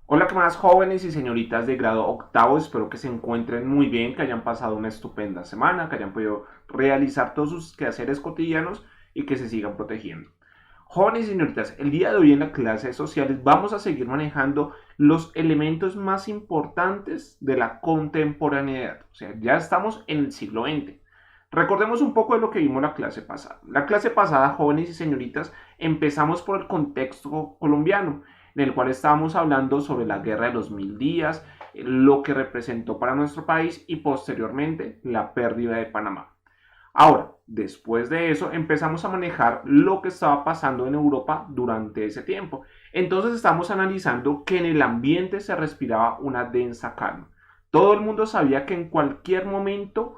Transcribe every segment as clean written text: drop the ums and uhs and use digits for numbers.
Hola, ¿qué más jóvenes y señoritas de grado octavo? Espero que se encuentren muy bien, que hayan pasado una estupenda semana, que hayan podido realizar todos sus quehaceres cotidianos y que se sigan protegiendo. Jóvenes y señoritas, el día de hoy en la clase de sociales vamos a seguir manejando los elementos más importantes de la contemporaneidad. O sea, ya estamos en el siglo XX. Recordemos un poco de lo que vimos la clase pasada. La clase pasada, jóvenes y señoritas, empezamos por el contexto colombiano, en el cual estábamos hablando sobre la guerra de los 1000 días, lo que representó para nuestro país y posteriormente la pérdida de Panamá. Ahora, después de eso, empezamos a manejar lo que estaba pasando en Europa durante ese tiempo. Entonces estamos analizando que en el ambiente se respiraba una densa calma. Todo el mundo sabía que en cualquier momento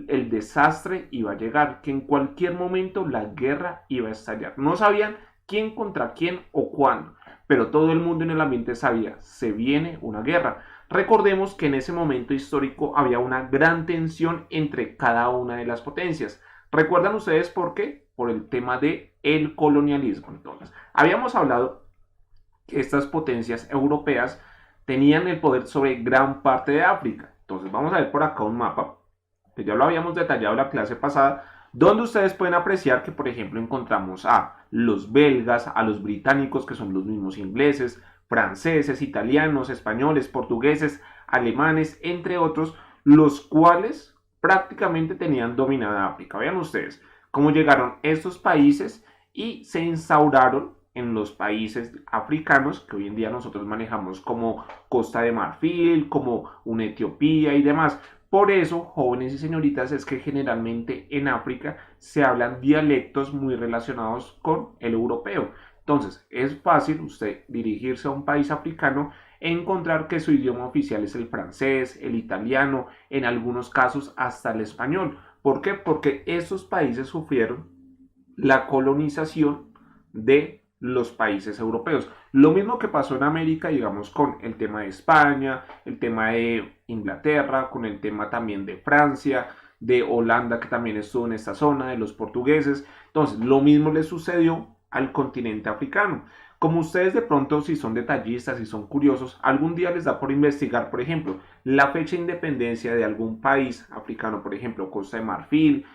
el desastre iba a llegar, que en cualquier momento la guerra iba a estallar. No sabían quién contra quién o cuándo, pero todo el mundo en el ambiente sabía, se viene una guerra. Recordemos que en ese momento histórico había una gran tensión entre cada una de las potencias. ¿Recuerdan ustedes por qué? Por el tema de el colonialismo. Entonces, habíamos hablado que estas potencias europeas tenían el poder sobre gran parte de África. Entonces, vamos a ver por acá un mapa, que ya lo habíamos detallado en la clase pasada, donde ustedes pueden apreciar que, por ejemplo, encontramos a los belgas, a los británicos, que son los mismos ingleses, franceses, italianos, españoles, portugueses, alemanes, entre otros, los cuales prácticamente tenían dominada África. Vean ustedes cómo llegaron estos países y se instauraron en los países africanos que hoy en día nosotros manejamos como Costa de Marfil, como una Etiopía y demás. Por eso, jóvenes y señoritas, es que generalmente en África se hablan dialectos muy relacionados con el europeo. Entonces, es fácil usted dirigirse a un país africano e encontrar que su idioma oficial es el francés, el italiano, en algunos casos hasta el español. ¿Por qué? Porque esos países sufrieron la colonización de los países europeos. Lo mismo que pasó en América, digamos, con el tema de España, el tema de Inglaterra, con el tema también de Francia, de Holanda, que también estuvo en esta zona, de los portugueses. Entonces, lo mismo le sucedió al continente africano. Como ustedes de pronto, si son detallistas, si son curiosos, algún día les da por investigar, por ejemplo, la fecha de independencia de algún país africano, por ejemplo, Costa de Marfil,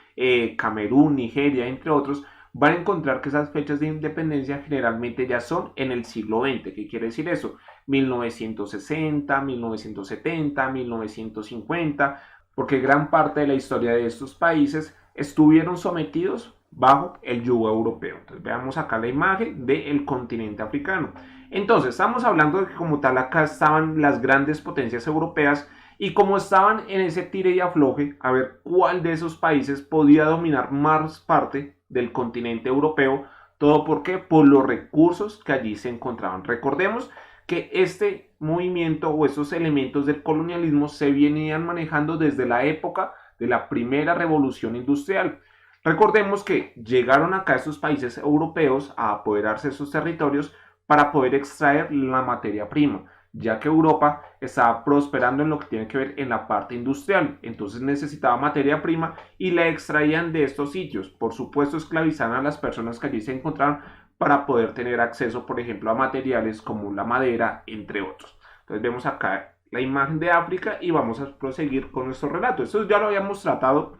Camerún, Nigeria, entre otros, van a encontrar que esas fechas de independencia generalmente ya son en el siglo XX. ¿Qué quiere decir eso? 1960, 1970, 1950, porque gran parte de la historia de estos países estuvieron sometidos bajo el yugo europeo. Entonces veamos acá la imagen del continente africano. Entonces estamos hablando de que como tal acá estaban las grandes potencias europeas y como estaban en ese tire y afloje a ver cuál de esos países podía dominar más parte del continente europeo, todo porque por los recursos que allí se encontraban. Recordemos que este movimiento o estos elementos del colonialismo se venían manejando desde la época de la primera revolución industrial. Recordemos que llegaron acá estos países europeos a apoderarse de sus territorios para poder extraer la materia prima, ya que Europa estaba prosperando en lo que tiene que ver en la parte industrial, entonces necesitaba materia prima y la extraían de estos sitios. Por supuesto, esclavizaban a las personas que allí se encontraban para poder tener acceso, por ejemplo, a materiales como la madera, entre otros. Entonces vemos acá la imagen de África y vamos a proseguir con nuestro relato. Esto ya lo habíamos tratado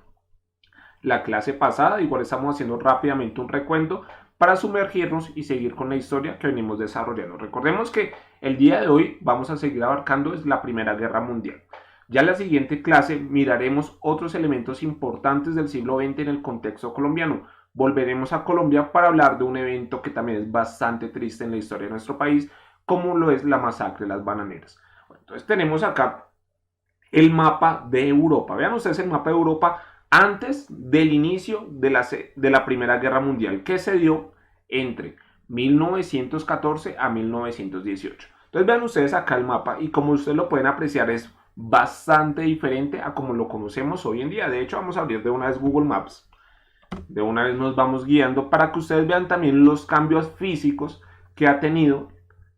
la clase pasada, igual estamos haciendo rápidamente un recuento para sumergirnos y seguir con la historia que venimos desarrollando. Recordemos que el día de hoy vamos a seguir abarcando es la Primera Guerra Mundial. Ya en la siguiente clase miraremos otros elementos importantes del siglo XX en el contexto colombiano. Volveremos a Colombia para hablar de un evento que también es bastante triste en la historia de nuestro país, como lo es la masacre de las bananeras. Bueno, entonces tenemos acá el mapa de Europa. Vean ustedes el mapa de Europa antes del inicio de la Primera Guerra Mundial, que se dio entre 1914 a 1918. Entonces vean ustedes acá el mapa y como ustedes lo pueden apreciar es bastante diferente a como lo conocemos hoy en día. De hecho, vamos a abrir de una vez Google Maps. De una vez nos vamos guiando para que ustedes vean también los cambios físicos que ha tenido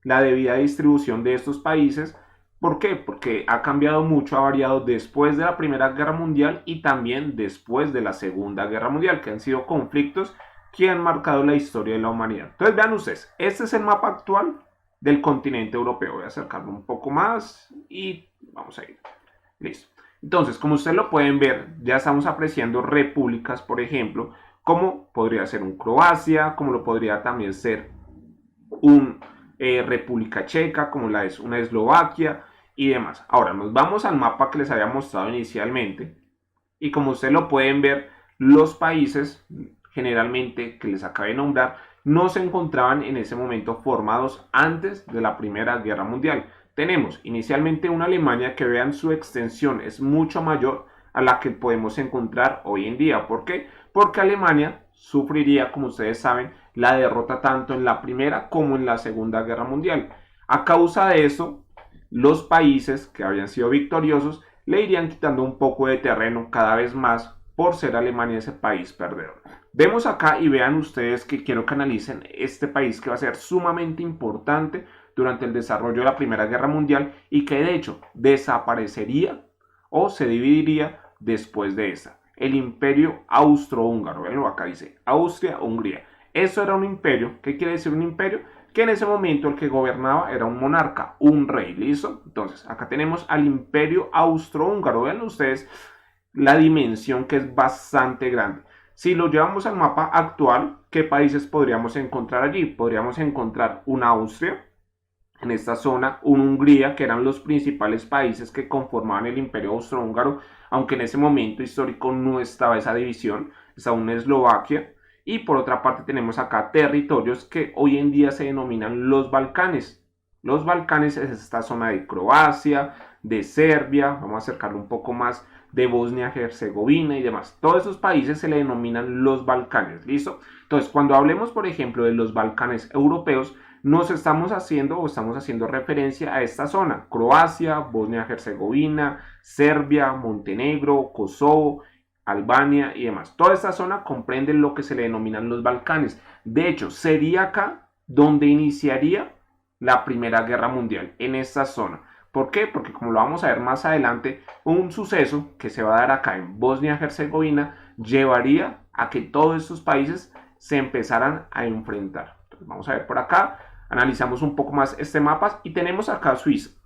la debida distribución de estos países. ¿Por qué? Porque ha cambiado mucho, ha variado después de la Primera Guerra Mundial y también después de la Segunda Guerra Mundial, que han sido conflictos que han marcado la historia de la humanidad. Entonces vean ustedes, este es el mapa actual del continente europeo. Voy a acercarlo un poco más y vamos a ir. Listo. Entonces, como ustedes lo pueden ver, ya estamos apreciando repúblicas, por ejemplo, como podría ser un Croacia, como lo podría también ser un República Checa, como la es una Eslovaquia y demás. Ahora nos vamos al mapa que les había mostrado inicialmente y como ustedes lo pueden ver, los países generalmente que les acabé de nombrar no se encontraban en ese momento formados antes de la Primera Guerra Mundial. Tenemos inicialmente una Alemania que, vean, su extensión es mucho mayor a la que podemos encontrar hoy en día. ¿Por qué? Porque Alemania sufriría, como ustedes saben, la derrota tanto en la Primera como en la Segunda Guerra Mundial. A causa de eso, los países que habían sido victoriosos le irían quitando un poco de terreno cada vez más por ser Alemania ese país perdedor. Vemos acá y vean ustedes que quiero que analicen este país que va a ser sumamente importante durante el desarrollo de la Primera Guerra Mundial y que de hecho desaparecería o se dividiría después de esta. El Imperio Austrohúngaro. Veanlo acá, dice Austria-Hungría. Eso era un imperio. ¿Qué quiere decir un imperio? Que en ese momento el que gobernaba era un monarca, un rey. ¿Listo? Entonces, acá tenemos al Imperio Austrohúngaro. Vean ustedes la dimensión, que es bastante grande. Si lo llevamos al mapa actual, ¿qué países podríamos encontrar allí? Podríamos encontrar una Austria, en esta zona, una Hungría, que eran los principales países que conformaban el Imperio Austrohúngaro, aunque en ese momento histórico no estaba esa división, está una Eslovaquia, y por otra parte tenemos acá territorios que hoy en día se denominan los Balcanes. Los Balcanes es esta zona de Croacia, de Serbia, vamos a acercarlo un poco más, de Bosnia-Herzegovina y demás. Todos esos países se le denominan los Balcanes, ¿listo? Entonces, cuando hablemos, por ejemplo, de los Balcanes europeos, nos estamos haciendo referencia a esta zona: Croacia, Bosnia-Herzegovina, Serbia, Montenegro, Kosovo, Albania y demás. Toda esta zona comprende lo que se le denominan los Balcanes. De hecho, sería acá donde iniciaría la Primera Guerra Mundial, en esta zona. ¿Por qué? Porque, como lo vamos a ver más adelante, un suceso que se va a dar acá en Bosnia-Herzegovina llevaría a que todos estos países se empezaran a enfrentar. Entonces, vamos a ver por acá, analizamos un poco más este mapa y tenemos acá Suiza.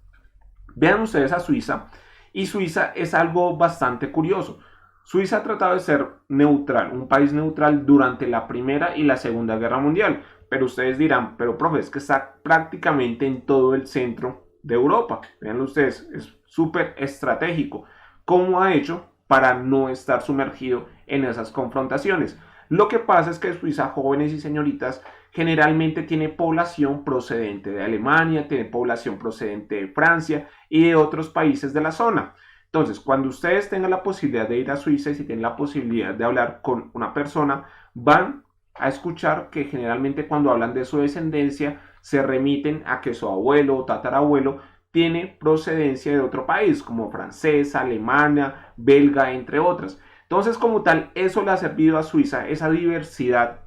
Vean ustedes a Suiza, y Suiza es algo bastante curioso. Suiza ha tratado de ser neutral, un país neutral durante la Primera y la Segunda Guerra Mundial, pero ustedes dirán, pero profe, es que está prácticamente en todo el centro de Europa. Vean ustedes, es súper estratégico. ¿Cómo ha hecho para no estar sumergido en esas confrontaciones? Lo que pasa es que Suiza, jóvenes y señoritas, generalmente tiene población procedente de Alemania, tiene población procedente de Francia y de otros países de la zona. Entonces, cuando ustedes tengan la posibilidad de ir a Suiza y si tienen la posibilidad de hablar con una persona, van a escuchar que generalmente cuando hablan de su descendencia se remiten a que su abuelo o tatarabuelo tiene procedencia de otro país, como francesa, alemana, belga, entre otras. Entonces, como tal, eso le ha servido a Suiza, esa diversidad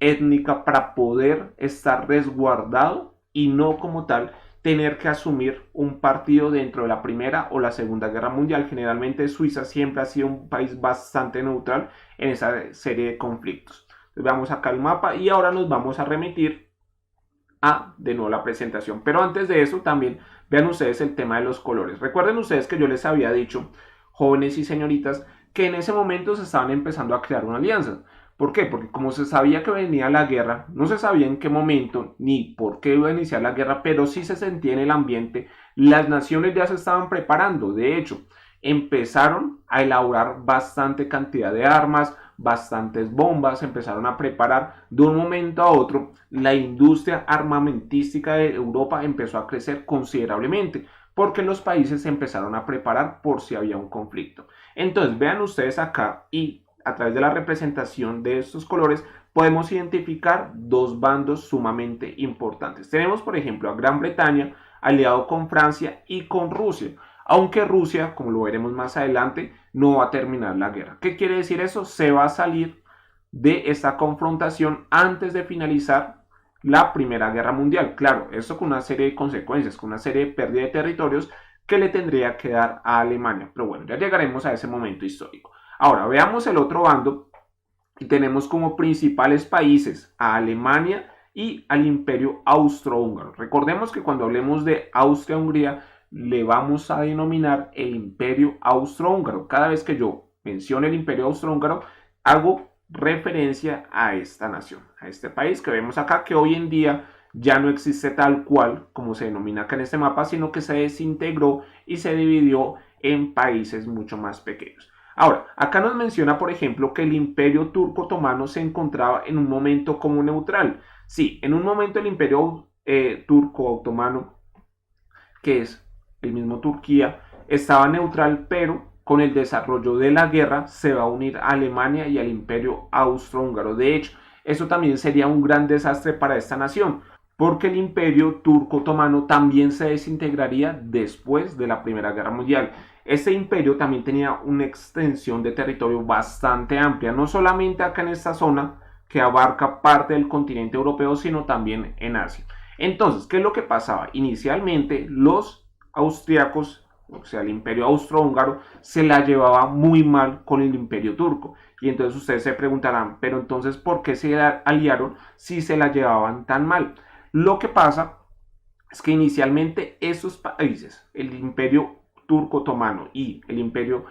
étnica, para poder estar resguardado y no, como tal, tener que asumir un partido dentro de la Primera o la Segunda Guerra Mundial. Generalmente Suiza siempre ha sido un país bastante neutral en esa serie de conflictos. Entonces, veamos acá el mapa y ahora nos vamos a remitir a de nuevo la presentación. Pero antes de eso también vean ustedes el tema de los colores. Recuerden ustedes que yo les había dicho, jóvenes y señoritas, que en ese momento se estaban empezando a crear una alianza. ¿Por qué? Porque como se sabía que venía la guerra, no se sabía en qué momento ni por qué iba a iniciar la guerra, pero sí se sentía en el ambiente. Las naciones ya se estaban preparando. De hecho, empezaron a elaborar bastante cantidad de armas, bastantes bombas, empezaron a preparar. De un momento a otro, la industria armamentística de Europa empezó a crecer considerablemente, porque los países se empezaron a preparar por si había un conflicto. Entonces, vean ustedes acá, y a través de la representación de estos colores podemos identificar dos bandos sumamente importantes. Tenemos, por ejemplo, a Gran Bretaña aliado con Francia y con Rusia, aunque Rusia, como lo veremos más adelante, no va a terminar la guerra. ¿Qué quiere decir eso? Se va a salir de esta confrontación antes de finalizar la Primera Guerra Mundial. Claro, esto con una serie de consecuencias, con una serie de pérdida de territorios que le tendría que dar a Alemania. Pero bueno, ya llegaremos a ese momento histórico. Ahora, veamos el otro bando y tenemos como principales países a Alemania y al imperio austrohúngaro. Recordemos que cuando hablemos de Austria-Hungría le vamos a denominar el imperio austrohúngaro. Cada vez que yo mencione el imperio austrohúngaro hago referencia a esta nación, a este país que vemos acá, que hoy en día ya no existe tal cual como se denomina acá en este mapa, sino que se desintegró y se dividió en países mucho más pequeños. Ahora, acá nos menciona, por ejemplo, que el imperio turco otomano se encontraba en un momento como neutral. Sí, en un momento el imperio turco otomano, que es el mismo Turquía, estaba neutral, pero con el desarrollo de la guerra se va a unir a Alemania y al imperio austrohúngaro. De hecho, eso también sería un gran desastre para esta nación, porque el imperio turco otomano también se desintegraría después de la Primera Guerra Mundial. Este imperio también tenía una extensión de territorio bastante amplia, no solamente acá en esta zona que abarca parte del continente europeo, sino también en Asia. Entonces, ¿qué es lo que pasaba? Inicialmente los austriacos, o sea, el imperio austrohúngaro, se la llevaba muy mal con el imperio turco. Y entonces ustedes se preguntarán, pero entonces, ¿por qué se aliaron si se la llevaban tan mal? Lo que pasa es que inicialmente esos países, el imperio turco otomano y el imperio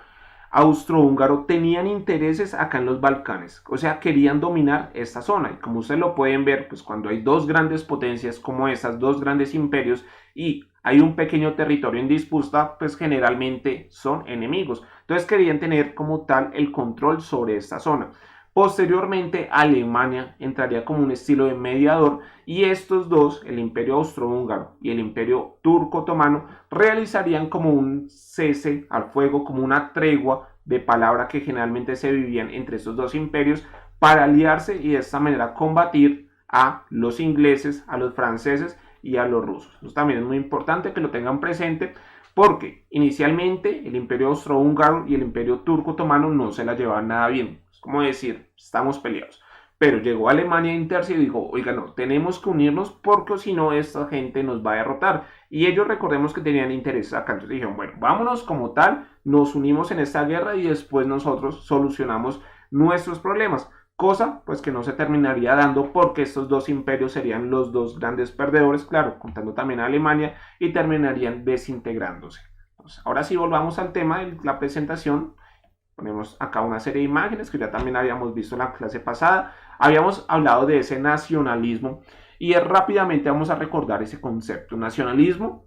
austrohúngaro, tenían intereses acá en los Balcanes, o sea, querían dominar esta zona. Y como ustedes lo pueden ver, pues cuando hay dos grandes potencias como estas, dos grandes imperios, y hay un pequeño territorio en disputa, pues generalmente son enemigos. Entonces querían tener como tal el control sobre esta zona. Posteriormente, Alemania entraría como un estilo de mediador y estos dos, el imperio austrohúngaro y el imperio turco otomano, realizarían como un cese al fuego, como una tregua de palabra que generalmente se vivían entre estos dos imperios para aliarse y de esta manera combatir a los ingleses, a los franceses y a los rusos. Eso también es muy importante que lo tengan presente porque inicialmente el imperio austrohúngaro y el imperio turco otomano no se la llevaban nada bien. Es como decir, estamos peleados. Pero llegó Alemania a interceder y dijo, oiga, no, tenemos que unirnos porque si no esta gente nos va a derrotar. Y ellos recordemos que tenían intereses acá. Entonces dijeron, bueno, vámonos como tal, nos unimos en esta guerra y después nosotros solucionamos nuestros problemas. Cosa pues que no se terminaría dando porque estos dos imperios serían los dos grandes perdedores, claro, contando también a Alemania, y terminarían desintegrándose. Entonces, ahora sí volvamos al tema de la presentación. Ponemos acá una serie de imágenes que ya también habíamos visto en la clase pasada. Habíamos hablado de ese nacionalismo y rápidamente vamos a recordar ese concepto. Nacionalismo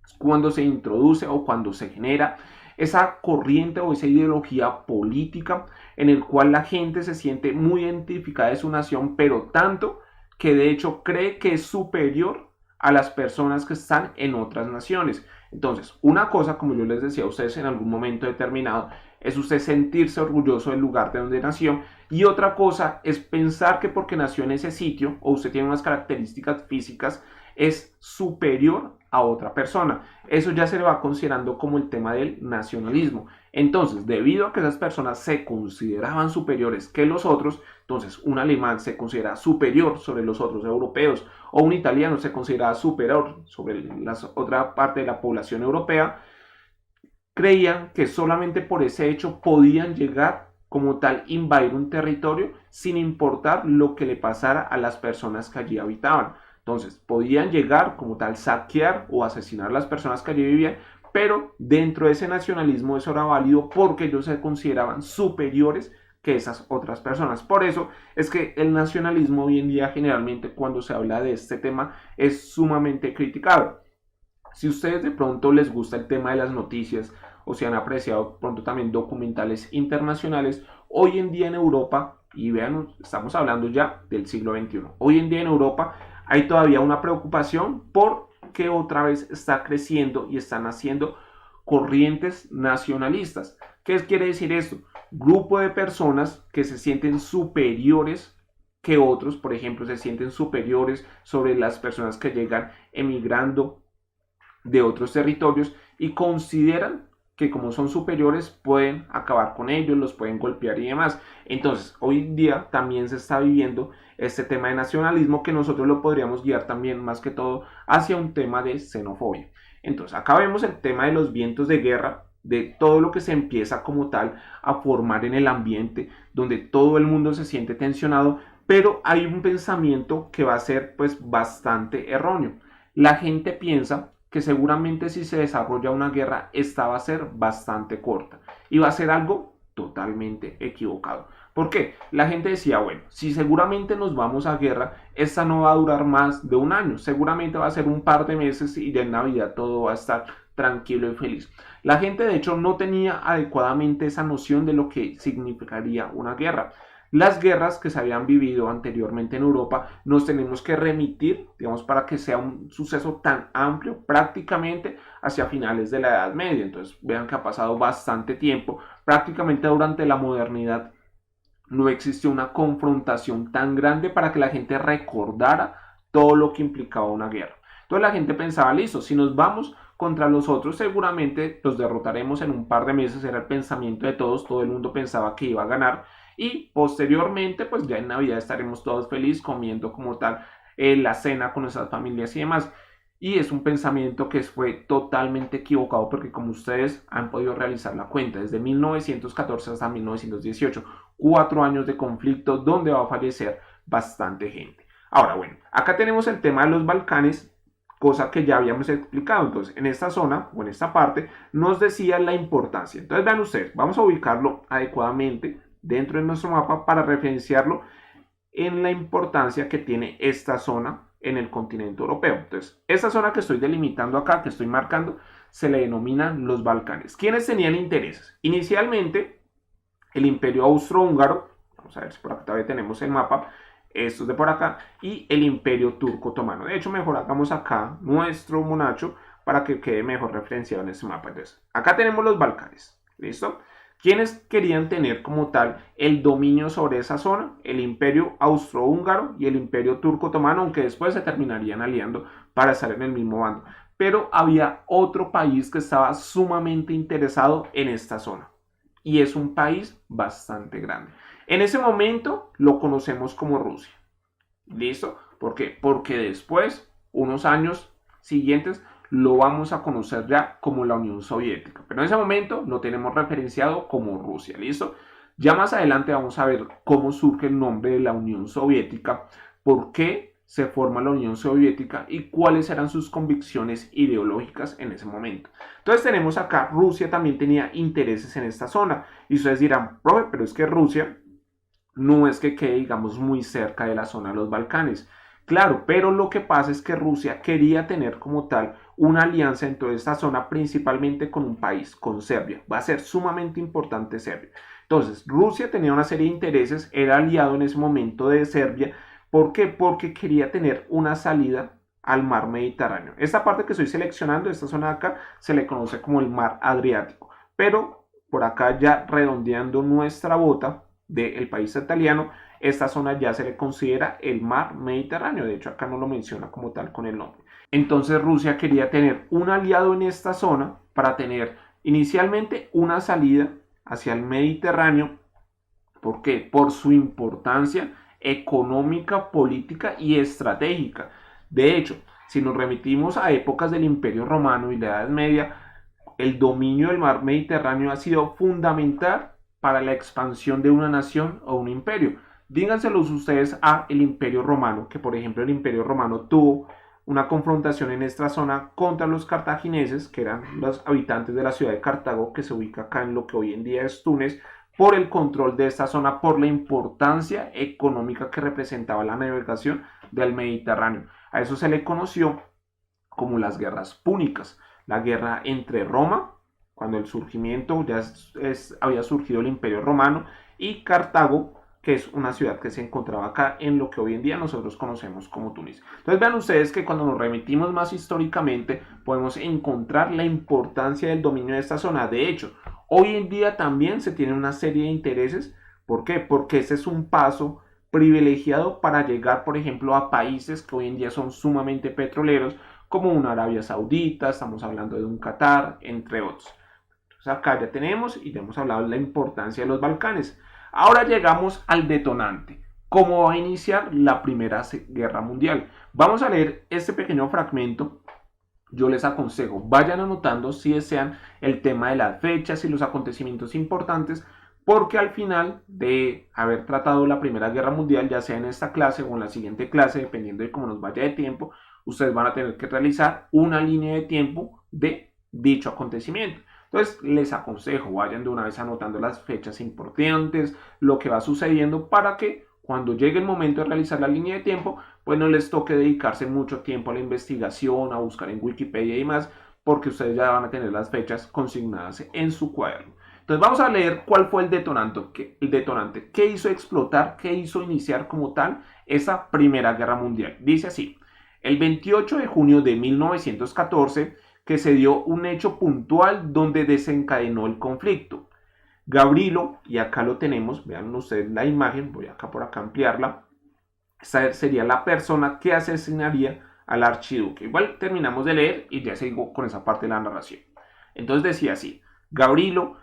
es cuando se introduce o cuando se genera esa corriente o esa ideología política en el cual la gente se siente muy identificada de su nación, pero tanto que de hecho cree que es superior a las personas que están en otras naciones. Entonces, una cosa, como yo les decía a ustedes en algún momento determinado, es usted sentirse orgulloso del lugar de donde nació, y otra cosa es pensar que porque nació en ese sitio o usted tiene unas características físicas es superior a otra persona. Eso ya se le va considerando como el tema del nacionalismo. Entonces, debido a que esas personas se consideraban superiores que los otros, entonces un alemán se considera superior sobre los otros europeos o un italiano se considera superior sobre la otra parte de la población europea, creían que solamente por ese hecho podían llegar como tal invadir un territorio sin importar lo que le pasara a las personas que allí habitaban. Entonces podían llegar como tal saquear o asesinar a las personas que allí vivían, pero dentro de ese nacionalismo eso era válido porque ellos se consideraban superiores que esas otras personas. Por eso es que el nacionalismo hoy en día generalmente cuando se habla de este tema es sumamente criticado. Si ustedes de pronto les gusta el tema de las noticias o si han apreciado pronto también documentales internacionales, hoy en día en Europa, y vean, estamos hablando ya del siglo XXI, hoy en día en Europa hay todavía una preocupación porque otra vez está creciendo y están haciendo corrientes nacionalistas. ¿Qué quiere decir esto? Grupo de personas que se sienten superiores que otros, por ejemplo, se sienten superiores sobre las personas que llegan emigrando de otros territorios y consideran que como son superiores pueden acabar con ellos, los pueden golpear y demás. Entonces, hoy en día también se está viviendo este tema de nacionalismo que nosotros lo podríamos guiar también más que todo hacia un tema de xenofobia. Entonces, acá vemos el tema de los vientos de guerra, de todo lo que se empieza como tal a formar en el ambiente, donde todo el mundo se siente tensionado, Pero hay un pensamiento que va a ser pues bastante erróneo. La gente piensa que seguramente si se desarrolla una guerra, esta va a ser bastante corta y va a ser algo totalmente equivocado. ¿Por qué? La gente decía, bueno, si seguramente nos vamos a guerra, esta no va a durar más de un año, seguramente va a ser un par de meses y de en Navidad todo va a estar tranquilo y feliz. La gente de hecho no tenía adecuadamente esa noción de lo que significaría una guerra. Las guerras que se habían vivido anteriormente en Europa nos tenemos que remitir, digamos, para que sea un suceso tan amplio, prácticamente hacia finales de la Edad Media. Entonces, vean que ha pasado bastante tiempo. Prácticamente durante la modernidad no existió una confrontación tan grande para que la gente recordara todo lo que implicaba una guerra. Entonces la gente pensaba, listo, si nos vamos contra los otros, seguramente los derrotaremos en un par de meses, era el pensamiento de todos, todo el mundo pensaba que iba a ganar y posteriormente, pues ya en Navidad estaremos todos felices comiendo como tal la cena con nuestras familias y demás. Y es un pensamiento que fue totalmente equivocado porque como ustedes han podido realizar la cuenta, desde 1914 hasta 1918, 4 años de conflicto donde va a fallecer bastante gente. Ahora, bueno, acá tenemos el tema de los Balcanes, cosa que ya habíamos explicado. Entonces, en esta zona o en esta parte nos decía la importancia. Entonces, vean ustedes, vamos a ubicarlo adecuadamente dentro de nuestro mapa para referenciarlo en la importancia que tiene esta zona en el continente europeo. Entonces, esta zona que estoy delimitando acá, que estoy marcando, se le denominan los Balcanes. ¿Quiénes tenían intereses? Inicialmente, el Imperio Austrohúngaro, vamos a ver si por acá todavía tenemos el mapa, estos de por acá, y el Imperio Turco Otomano. De hecho, mejor hagamos acá nuestro monacho para que quede mejor referenciado en este mapa. Entonces, acá tenemos los Balcanes, ¿listo? ¿Quiénes querían tener como tal el dominio sobre esa zona? El Imperio Austrohúngaro y el Imperio Turco Otomano, aunque después se terminarían aliando para estar en el mismo bando. Pero había otro país que estaba sumamente interesado en esta zona. Y es un país bastante grande. En ese momento lo conocemos como Rusia. ¿Listo? ¿Por qué? Porque después, unos años siguientes, lo vamos a conocer ya como la Unión Soviética. Pero en ese momento lo tenemos referenciado como Rusia. ¿Listo? Ya más adelante vamos a ver cómo surge el nombre de la Unión Soviética, por qué se forma la Unión Soviética y cuáles eran sus convicciones ideológicas en ese momento. Entonces tenemos acá, Rusia también tenía intereses en esta zona. Y ustedes dirán, profe, pero es que Rusia no es que quede, digamos, muy cerca de la zona de los Balcanes. Claro, pero lo que pasa es que Rusia quería tener como tal una alianza en toda esta zona, principalmente con un país, con Serbia. Va a ser sumamente importante Serbia. Entonces, Rusia tenía una serie de intereses, era aliado en ese momento de Serbia. ¿Por qué? Porque quería tener una salida al mar Mediterráneo. Esta parte que estoy seleccionando, esta zona de acá, se le conoce como el mar Adriático. Pero por acá ya redondeando nuestra bota del país italiano, esta zona ya se le considera el mar Mediterráneo. De hecho, acá no lo menciona como tal con el nombre. Entonces Rusia quería tener un aliado en esta zona para tener inicialmente una salida hacia el Mediterráneo. ¿Por qué? Por su importancia económica, política y estratégica. De hecho, si nos remitimos a épocas del Imperio Romano y la Edad Media, el dominio del mar Mediterráneo ha sido fundamental para la expansión de una nación o un imperio. Díganselos ustedes a el Imperio Romano, que por ejemplo el Imperio Romano tuvo una confrontación en esta zona contra los cartagineses, que eran los habitantes de la ciudad de Cartago, que se ubica acá en lo que hoy en día es Túnez, por el control de esta zona, por la importancia económica que representaba la navegación del Mediterráneo. A eso se le conoció como las guerras púnicas, la guerra entre Roma, cuando el surgimiento ya había surgido el Imperio Romano, y Cartago, que es una ciudad que se encontraba acá en lo que hoy en día nosotros conocemos como Túnez. Entonces vean ustedes que cuando nos remitimos más históricamente podemos encontrar la importancia del dominio de esta zona. De hecho, hoy en día también se tiene una serie de intereses. ¿Por qué? Porque ese es un paso privilegiado para llegar, por ejemplo, a países que hoy en día son sumamente petroleros, como una Arabia Saudita, estamos hablando de un Qatar, entre otros. Entonces acá ya tenemos y ya hemos hablado de la importancia de los Balcanes. Ahora llegamos al detonante. ¿Cómo va a iniciar la Primera Guerra Mundial? Vamos a leer este pequeño fragmento. Yo les aconsejo, vayan anotando si desean el tema de las fechas y los acontecimientos importantes, porque al final de haber tratado la Primera Guerra Mundial, ya sea en esta clase o en la siguiente clase, dependiendo de cómo nos vaya de tiempo, ustedes van a tener que realizar una línea de tiempo de dicho acontecimiento. Entonces les aconsejo, vayan de una vez anotando las fechas importantes, lo que va sucediendo para que cuando llegue el momento de realizar la línea de tiempo, pues no les toque dedicarse mucho tiempo a la investigación, a buscar en Wikipedia y demás, porque ustedes ya van a tener las fechas consignadas en su cuaderno. Entonces vamos a leer cuál fue el detonante, qué hizo explotar, qué hizo iniciar como tal esa Primera Guerra Mundial. Dice así: el 28 de junio de 1914, que se dio un hecho puntual donde desencadenó el conflicto. Gavrilo, y acá lo tenemos, vean ustedes la imagen, voy acá por acá a ampliarla, esta sería la persona que asesinaría al archiduque. Igual terminamos de leer y ya sigo con esa parte de la narración. Entonces decía así: Gavrilo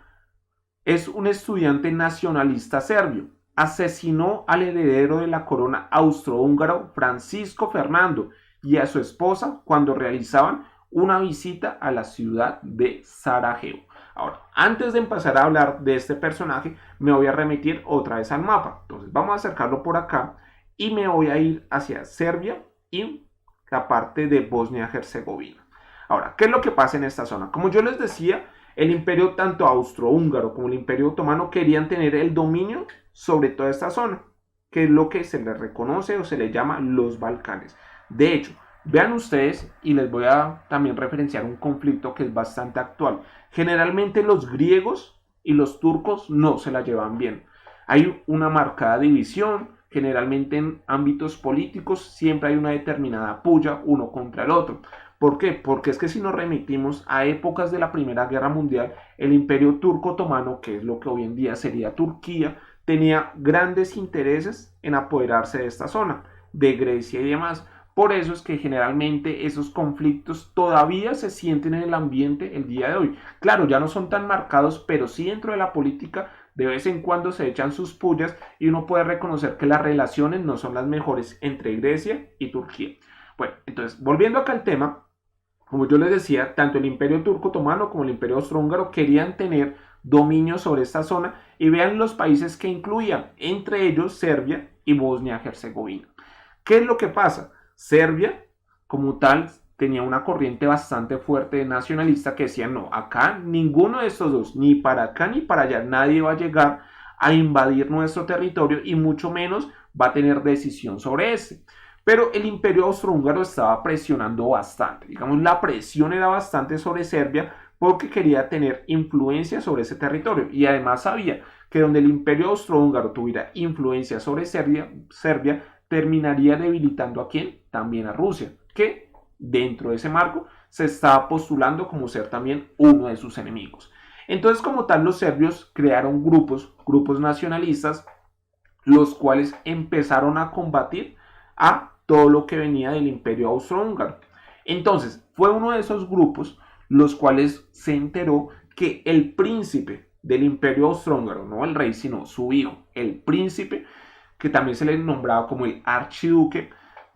es un estudiante nacionalista serbio. Asesinó al heredero de la corona austrohúngaro Francisco Fernando y a su esposa cuando realizaban una visita a la ciudad de Sarajevo. Ahora, antes de empezar a hablar de este personaje, me voy a remitir otra vez al mapa. Entonces vamos a acercarlo por acá y me voy a ir hacia Serbia y la parte de Bosnia-Herzegovina. Ahora, ¿qué es lo que pasa en esta zona? Como yo les decía, el imperio tanto austrohúngaro como el imperio otomano querían tener el dominio sobre toda esta zona, que es lo que se le reconoce o se le llama los Balcanes. De hecho, vean ustedes, y les voy a también referenciar un conflicto que es bastante actual. Generalmente los griegos y los turcos no se la llevan bien. Hay una marcada división, generalmente en ámbitos políticos siempre hay una determinada puya uno contra el otro. ¿Por qué? Porque es que si nos remitimos a épocas de la Primera Guerra Mundial, el imperio turco otomano, que es lo que hoy en día sería Turquía, tenía grandes intereses en apoderarse de esta zona, de Grecia y demás. Por eso es que generalmente esos conflictos todavía se sienten en el ambiente el día de hoy. Claro, ya no son tan marcados, pero sí dentro de la política de vez en cuando se echan sus pullas y uno puede reconocer que las relaciones no son las mejores entre Grecia y Turquía. Bueno, entonces, volviendo acá al tema, como yo les decía, tanto el imperio turco otomano como el imperio austrohúngaro querían tener dominio sobre esta zona y vean los países que incluían, entre ellos Serbia y Bosnia-Herzegovina. ¿Qué es lo que pasa? Serbia, como tal, tenía una corriente bastante fuerte de nacionalista que decía: no, acá ninguno de estos dos, ni para acá ni para allá, nadie va a llegar a invadir nuestro territorio y mucho menos va a tener decisión sobre este. Pero el imperio austrohúngaro estaba presionando bastante. Digamos, la presión era bastante sobre Serbia porque quería tener influencia sobre ese territorio. Y además sabía que donde el imperio austrohúngaro tuviera influencia sobre Serbia terminaría debilitando ¿a quién? También a Rusia, que dentro de ese marco se estaba postulando como ser también uno de sus enemigos. Entonces, como tal, los serbios crearon grupos nacionalistas, los cuales empezaron a combatir a todo lo que venía del imperio austrohúngaro. Entonces, fue uno de esos grupos los cuales se enteró que el príncipe del imperio austrohúngaro, no el rey, sino su hijo, el príncipe, que también se le nombraba como el archiduque,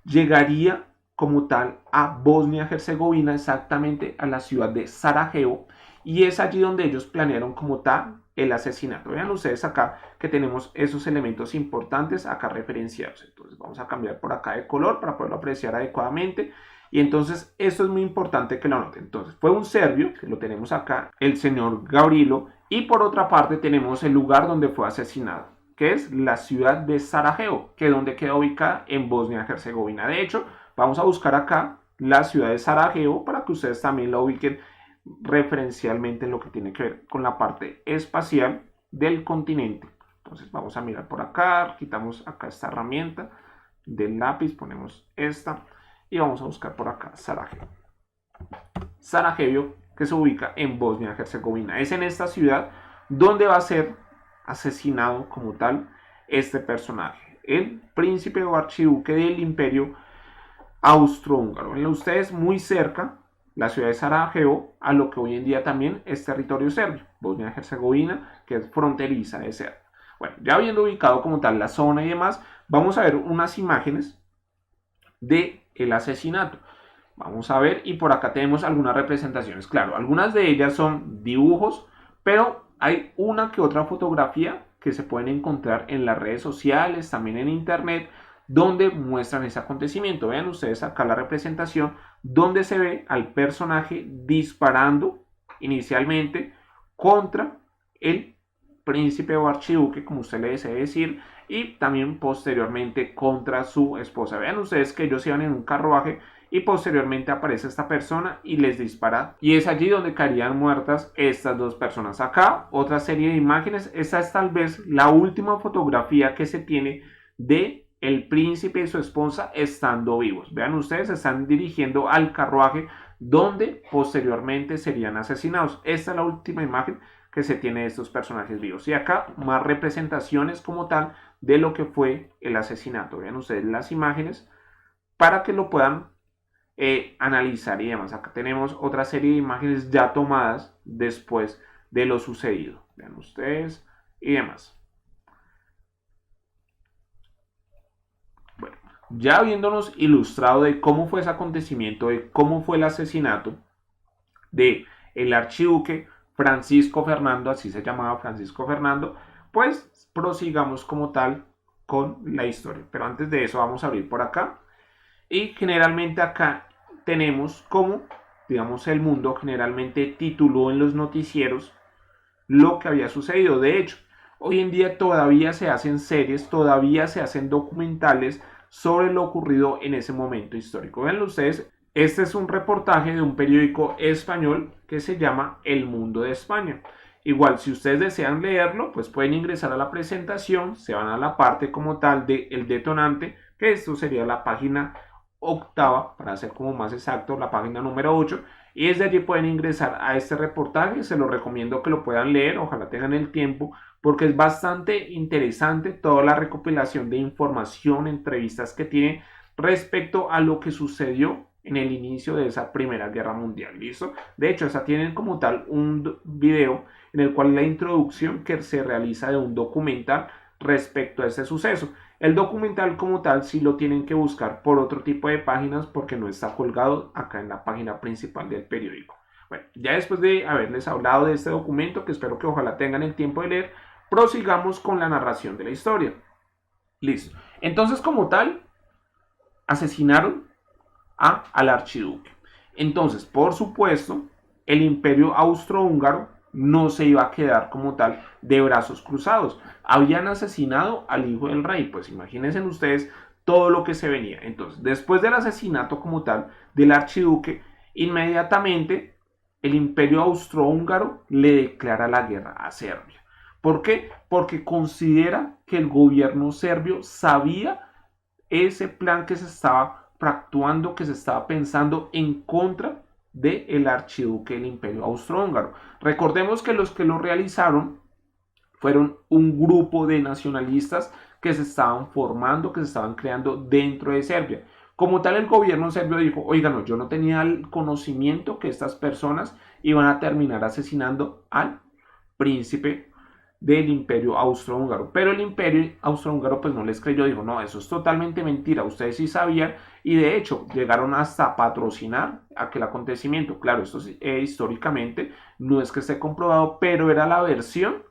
llegaría como tal a Bosnia-Herzegovina, exactamente a la ciudad de Sarajevo, y es allí donde ellos planearon como tal el asesinato. Vean ustedes acá que tenemos esos elementos importantes acá referenciados. Entonces vamos a cambiar por acá de color para poderlo apreciar adecuadamente. Y entonces esto es muy importante que lo noten. Entonces fue un serbio, que lo tenemos acá, el señor Gavrilo, y por otra parte tenemos el lugar donde fue asesinado, que es la ciudad de Sarajevo, que es donde queda ubicada en Bosnia-Herzegovina. De hecho, vamos a buscar acá la ciudad de Sarajevo para que ustedes también la ubiquen referencialmente en lo que tiene que ver con la parte espacial del continente. Entonces vamos a mirar por acá, quitamos acá esta herramienta del lápiz, ponemos esta y vamos a buscar por acá Sarajevo. Sarajevo, que se ubica en Bosnia-Herzegovina. Es en esta ciudad donde va a ser asesinado como tal este personaje, el príncipe o archiduque del imperio austrohúngaro. Ven ustedes muy cerca la ciudad de Sarajevo a lo que hoy en día también es territorio serbio, Bosnia-Herzegovina, que es fronteriza de Serbia. Bueno, ya habiendo ubicado como tal la zona y demás, vamos a ver unas imágenes de el asesinato. Vamos a ver, y por acá tenemos algunas representaciones. Claro, algunas de ellas son dibujos, pero Hay una que otra fotografía que se pueden encontrar en las redes sociales, también en internet, donde muestran ese acontecimiento. Vean ustedes acá la representación donde se ve al personaje disparando inicialmente contra el príncipe o archiduque, como usted le desee decir, y también posteriormente contra su esposa. Vean ustedes que ellos iban en un carruaje y posteriormente aparece esta persona y les dispara, y es allí donde caerían muertas estas dos personas. Acá otra serie de imágenes. Esta es tal vez la última fotografía que se tiene de el príncipe y su esposa estando vivos. Vean ustedes, se están dirigiendo al carruaje donde posteriormente serían asesinados. Esta es la última imagen que se tiene de estos personajes vivos. Y acá más representaciones como tal de lo que fue el asesinato. Vean ustedes las imágenes para que lo puedan analizar y demás. Acá tenemos otra serie de imágenes ya tomadas después de lo sucedido. Vean ustedes y demás. Bueno, ya habiéndonos ilustrado de cómo fue ese acontecimiento, de cómo fue el asesinato de el archiduque Francisco Fernando, así se llamaba Francisco Fernando, pues prosigamos como tal con la historia. Pero antes de eso vamos a abrir por acá. Y generalmente acá tenemos como, digamos, el mundo generalmente tituló en los noticieros lo que había sucedido. De hecho, hoy en día todavía se hacen series, todavía se hacen documentales sobre lo ocurrido en ese momento histórico. Vean ustedes, este es un reportaje de un periódico español que se llama El Mundo de España. Igual, si ustedes desean leerlo, pues pueden ingresar a la presentación, se van a la parte como tal del detonante, que esto sería la página octava, para ser como más exacto, la página número 8, y desde allí pueden ingresar a este reportaje. Se lo recomiendo que lo puedan leer, ojalá tengan el tiempo, porque es bastante interesante toda la recopilación de información, entrevistas que tiene respecto a lo que sucedió en el inicio de esa Primera Guerra Mundial. ¿Listo? De hecho, esa tienen como tal un video en el cual la introducción que se realiza de un documental respecto a este suceso. El documental como tal sí lo tienen que buscar por otro tipo de páginas porque no está colgado acá en la página principal del periódico. Bueno, ya después de haberles hablado de este documento, que espero que ojalá tengan el tiempo de leer, prosigamos con la narración de la historia. Listo. Entonces, como tal, asesinaron al archiduque. Entonces, por supuesto, el imperio austrohúngaro no se iba a quedar como tal de brazos cruzados. Habían asesinado al hijo del rey, pues imagínense ustedes todo lo que se venía. Entonces, después del asesinato como tal del archiduque, inmediatamente el imperio austrohúngaro le declara la guerra a Serbia. ¿Por qué? Porque considera que el gobierno serbio sabía ese plan que se estaba fractuando, que se estaba pensando en contra del archiduque del imperio austrohúngaro. Recordemos que los que lo realizaron fueron un grupo de nacionalistas que se estaban formando, que se estaban creando dentro de Serbia. Como tal, el gobierno serbio dijo, oigan, no, yo no tenía el conocimiento que estas personas iban a terminar asesinando al príncipe del imperio austrohúngaro. Pero el imperio austrohúngaro pues no les creyó, dijo, no, eso es totalmente mentira, ustedes sí sabían, y de hecho llegaron hasta patrocinar aquel acontecimiento. Claro, esto históricamente no es que esté comprobado, pero era la versión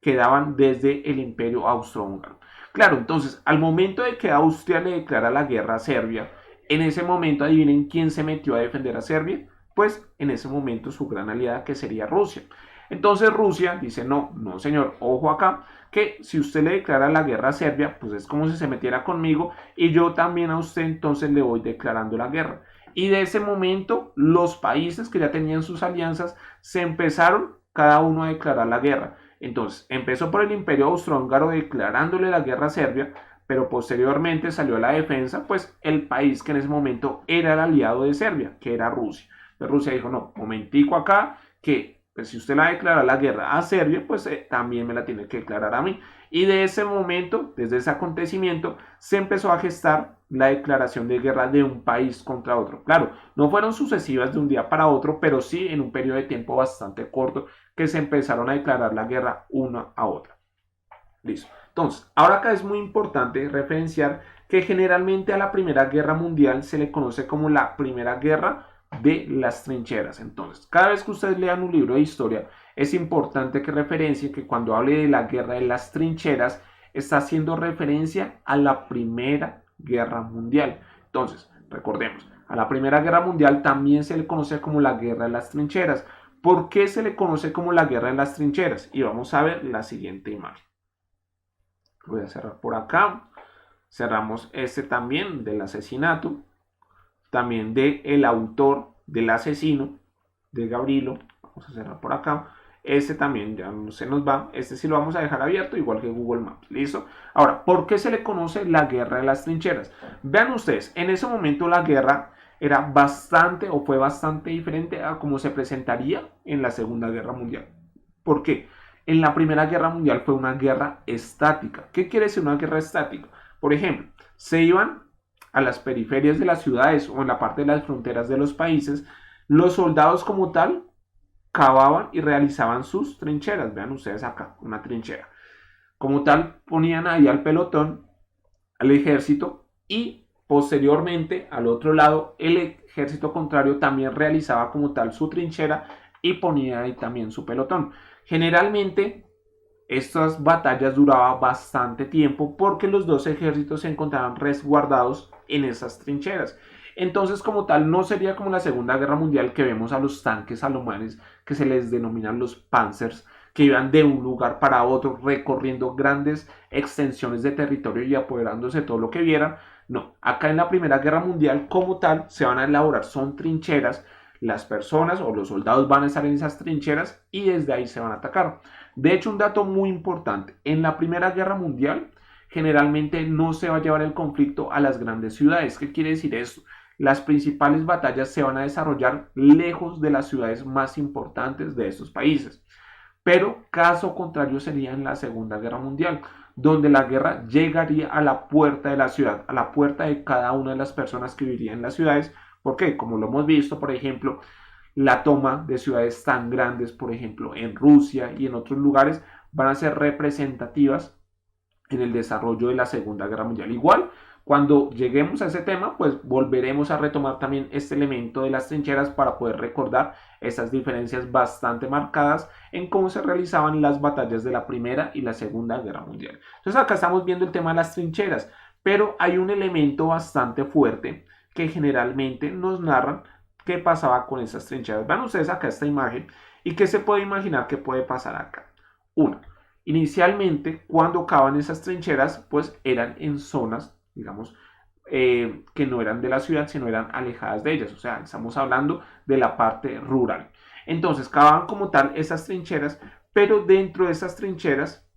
que daban desde el imperio austrohúngaro. Claro, entonces al momento de que Austria le declara la guerra a Serbia, en ese momento adivinen quién se metió a defender a Serbia, pues en ese momento su gran aliada, que sería Rusia. Entonces Rusia dice, no, no señor, ojo acá, que si usted le declara la guerra a Serbia, pues es como si se metiera conmigo y yo también a usted entonces le voy declarando la guerra. Y de ese momento los países que ya tenían sus alianzas se empezaron cada uno a declarar la guerra. Entonces empezó por el imperio austrohúngaro declarándole la guerra a Serbia, pero posteriormente salió a la defensa pues el país que en ese momento era el aliado de Serbia, que era Rusia. Entonces Rusia dijo, no, momentico acá, que pues si usted la declara la guerra a Serbia, pues también me la tiene que declarar a mí. Y de ese momento, desde ese acontecimiento, se empezó a gestar la declaración de guerra de un país contra otro. Claro, no fueron sucesivas de un día para otro, pero sí en un periodo de tiempo bastante corto que se empezaron a declarar la guerra una a otra. Listo. Entonces, ahora acá es muy importante referenciar que generalmente a la Primera Guerra Mundial se le conoce como la Primera Guerra de las trincheras. Entonces, cada vez que ustedes lean un libro de historia es importante que referencie que cuando hable de la guerra de las trincheras, está haciendo referencia a la Primera Guerra Mundial. Entonces, recordemos, a la Primera Guerra Mundial también se le conoce como la Guerra de las Trincheras. ¿Por qué se le conoce como la Guerra de las Trincheras? Y vamos a ver la siguiente imagen. Voy a cerrar por acá. Cerramos este también del asesinato. También del autor del asesino, de Gabrilo. Vamos a cerrar por acá. Este también ya no se nos va. Este sí lo vamos a dejar abierto, igual que Google Maps. ¿Listo? Ahora, ¿por qué se le conoce la Guerra de las Trincheras? Vean ustedes, en ese momento la guerra era bastante o fue bastante diferente a cómo se presentaría en la Segunda Guerra Mundial. ¿Por qué? En la Primera Guerra Mundial fue una guerra estática. ¿Qué quiere decir una guerra estática? Por ejemplo, se iban a las periferias de las ciudades o en la parte de las fronteras de los países, los soldados como tal cavaban y realizaban sus trincheras. Vean ustedes acá, una trinchera. Como tal, ponían ahí al pelotón, al ejército, y posteriormente, al otro lado, el ejército contrario también realizaba como tal su trinchera y ponía ahí también su pelotón. Generalmente, estas batallas duraban bastante tiempo porque los dos ejércitos se encontraban resguardados en esas trincheras. Entonces, como tal, no sería como la Segunda Guerra Mundial, que vemos a los tanques alemanes, que se les denominan los Panzers, que iban de un lugar para otro recorriendo grandes extensiones de territorio y apoderándose de todo lo que vieran. No, acá en la Primera Guerra Mundial como tal se van a elaborar, son trincheras, las personas o los soldados van a estar en esas trincheras y desde ahí se van a atacar. De hecho, un dato muy importante, en la Primera Guerra Mundial generalmente no se va a llevar el conflicto a las grandes ciudades. ¿Qué quiere decir esto? Las principales batallas se van a desarrollar lejos de las ciudades más importantes de estos países. Pero caso contrario sería en la Segunda Guerra Mundial, donde la guerra llegaría a la puerta de la ciudad, a la puerta de cada una de las personas que vivirían en las ciudades. Porque, como lo hemos visto, por ejemplo, la toma de ciudades tan grandes, por ejemplo, en Rusia y en otros lugares, van a ser representativas en el desarrollo de la Segunda Guerra Mundial. Igual, cuando lleguemos a ese tema, pues volveremos a retomar también este elemento de las trincheras para poder recordar esas diferencias bastante marcadas en cómo se realizaban las batallas de la Primera y la Segunda Guerra Mundial. Entonces acá estamos viendo el tema de las trincheras, pero hay un elemento bastante fuerte que generalmente nos narran qué pasaba con esas trincheras. Vean ustedes acá esta imagen y qué se puede imaginar que puede pasar acá. Uno, inicialmente cuando cavan esas trincheras, pues eran en zonas, digamos, que no eran de la ciudad, sino eran alejadas de ellas. O sea, estamos hablando de la parte rural. Entonces, cavaban como tal esas trincheras, pero dentro de esas trincheras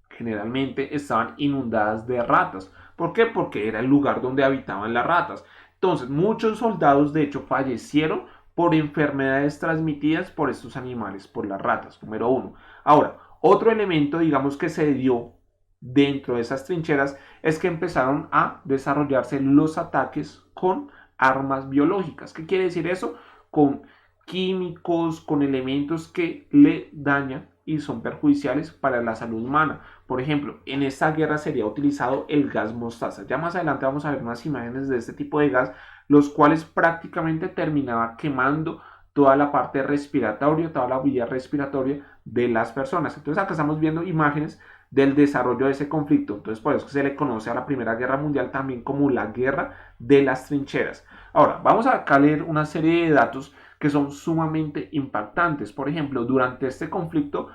generalmente estaban inundadas de ratas. ¿Por qué? Porque era el lugar donde habitaban las ratas. Entonces, muchos soldados, de hecho, fallecieron por enfermedades transmitidas por estos animales, por las ratas, número uno. Ahora, otro elemento, digamos, que se dio dentro de esas trincheras es que empezaron a desarrollarse los ataques con armas biológicas. ¿Qué quiere decir eso? Con químicos, con elementos que le dañan y son perjudiciales para la salud humana. Por ejemplo, en esta guerra sería utilizado el gas mostaza. Ya más adelante vamos a ver unas imágenes de este tipo de gas, los cuales prácticamente terminaba quemando toda la parte respiratoria, toda la vía respiratoria de las personas. Entonces acá estamos viendo imágenes del desarrollo de ese conflicto. Entonces por eso se le conoce a la Primera Guerra Mundial también como la guerra de las trincheras. Ahora, vamos a acá leer una serie de datos que son sumamente impactantes. Por ejemplo, durante este conflicto,